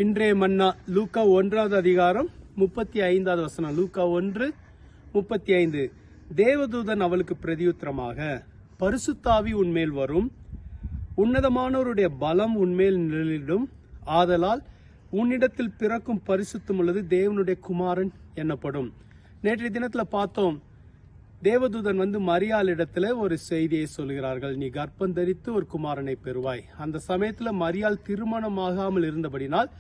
இன்றைய மன்னா லூக்கா 1வது அதிகாரம் 35வது வசனம். லூக்கா 1:35. தேவதூதன் அவளுக்கு பிரதியுத்தரமாக, பரிசுத்தாவி உன்மேல் வரும், உன்னதமானவருடைய பலம் உன்மேல் நிழலிடும், ஆதலால் உன்னிடத்தில் பிறக்கும் பரிசுத்தம் உள்ளது தேவனுடைய குமாரன் எனப்படும். நேற்றைய தினத்துல பார்த்தோம், தேவதூதன் மரியாளிடத்துல ஒரு செய்தியை சொல்கிறார்கள். நீ கர்ப்பம் தரித்து ஒரு குமாரனை பெறுவாய். அந்த சமயத்துல மரியாள் திருமணமாகாமல் இருந்தபடினால்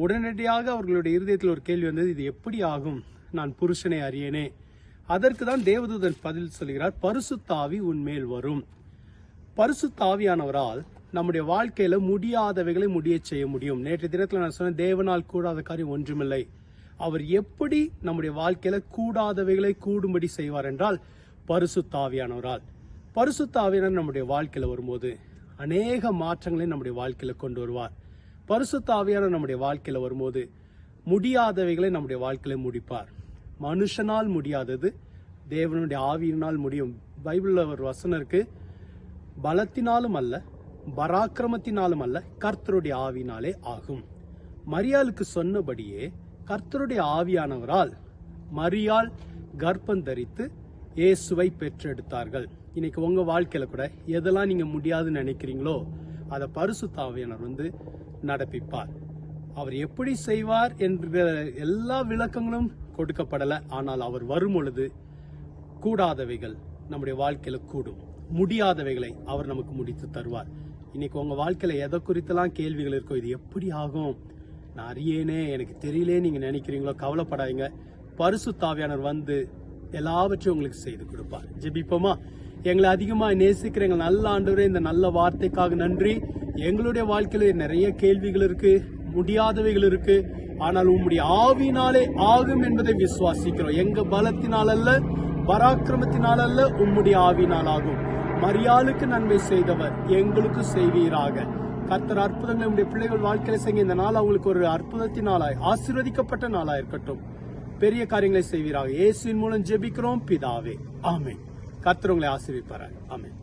உடனடியாக அவர்களுடைய இருதயத்தில் ஒரு கேள்வி வந்தது, இது எப்படி ஆகும், நான் புருஷனை அறியேனே. அதற்கு தான் தேவதூதன் பதில் சொல்கிறார், பரிசுத்தாவி உன்மேல் வரும். பரிசுத்தாவியானவரால் நம்முடைய வாழ்க்கையில முடியாதவைகளை முடிய செய்ய முடியும். நேற்றைய தினத்துல நான் சொன்னேன், தேவனால் கூடாத காரியம் ஒன்றுமில்லை. அவர் எப்படி நம்முடைய வாழ்க்கையில கூடாதவைகளை கூடும்படி செய்வார் என்றால் பரிசுத்தாவியானவரால். பரிசுத்தாவியானவர் நம்முடைய வாழ்க்கையில வரும்போது அநேக மாற்றங்களை நம்முடைய வாழ்க்கையில கொண்டு வருவார். பரிசுத்தாவியானவர் நம்முடைய வாழ்க்கையில வரும்போது முடியாதவைகளை நம்முடைய வாழ்க்கையில முடிப்பார். மனுஷனால் முடியாதது தேவனுடைய ஆவியினால் முடியும். பைபிள்ல ஒரு வசனம் இருக்கு, பலத்தினாலும் அல்ல, பராக்கிரமத்தினாலும் அல்ல, கர்த்தருடைய ஆவியினாலே ஆகும். மரியாளுக்கு சொன்னபடியே கர்த்தருடைய ஆவியானவரால் மரியாள் கர்ப்பம் தரித்து இயேசுவை பெற்றெடுத்தார்கள். இன்னைக்கு உங்க வாழ்க்கையில கூட எதெல்லாம் நீங்க முடியாதுன்னு நினைக்கிறீங்களோ அதை பரிசுத்த ஆவியானவர் நடப்பிப்பார். அவர் எப்படி செய்வார் என்ற எல்லா விளக்கங்களும் கொடுக்கப்படல. ஆனால் அவர் வரும் பொழுது கூடாதவைகள் நம்முடைய வாழ்க்கையில கூடும், முடியாதவைகளை அவர் நமக்கு முடித்து தருவார். இன்னைக்கு உங்க வாழ்க்கையில எதை குறித்தெல்லாம் கேள்விகள் இருக்கோ, இது எப்படி ஆகும், நான் அறியேனே, எனக்கு தெரியலே நீங்க நினைக்கிறீங்களோ, கவலைப்படாதீங்க. பரிசுத்த ஆவியானவர் எல்லாவற்றையும் உங்களுக்கு செய்து கொடுப்பார். ஜெபிப்போமா? எங்களை அதிகமா நேசிக்கிற எங்கள் நல்ல ஆண்டவரே, இந்த நல்ல வார்த்தைக்காக நன்றி. எங்களுடைய வாழ்க்கையில நிறைய கேள்விகள் இருக்கு, முடியாதவைகள் இருக்கு. ஆனால் உம்முடைய ஆவியினாலே ஆகும் என்பதை விசுவாசிக்கிறோம். எங்க பலத்தினால் அல்ல, பராக்கிரமத்தினால் அல்ல, உம்முடைய ஆவியினால் ஆகும். மரியாளுக்கு நன்மை செய்தவர் எங்களுக்கு செய்வீராக. கர்த்தர் அற்புதங்களை நம்முடைய பிள்ளைகள் வாழ்க்கையில செய்ய இந்த நாள் அவங்களுக்கு ஒரு அற்புதத்தினாலாய் ஆசீர்வதிக்கப்பட்ட நாளா இருக்கட்டும். பெரிய காரியங்களை செய்வீராக. இயேசுவின் மூலம் ஜெபிக்கிறோம் பிதாவே, ஆமென். கர்த்தர் உங்களை ஆசீர்வதிப்பாராக. ஆமென்.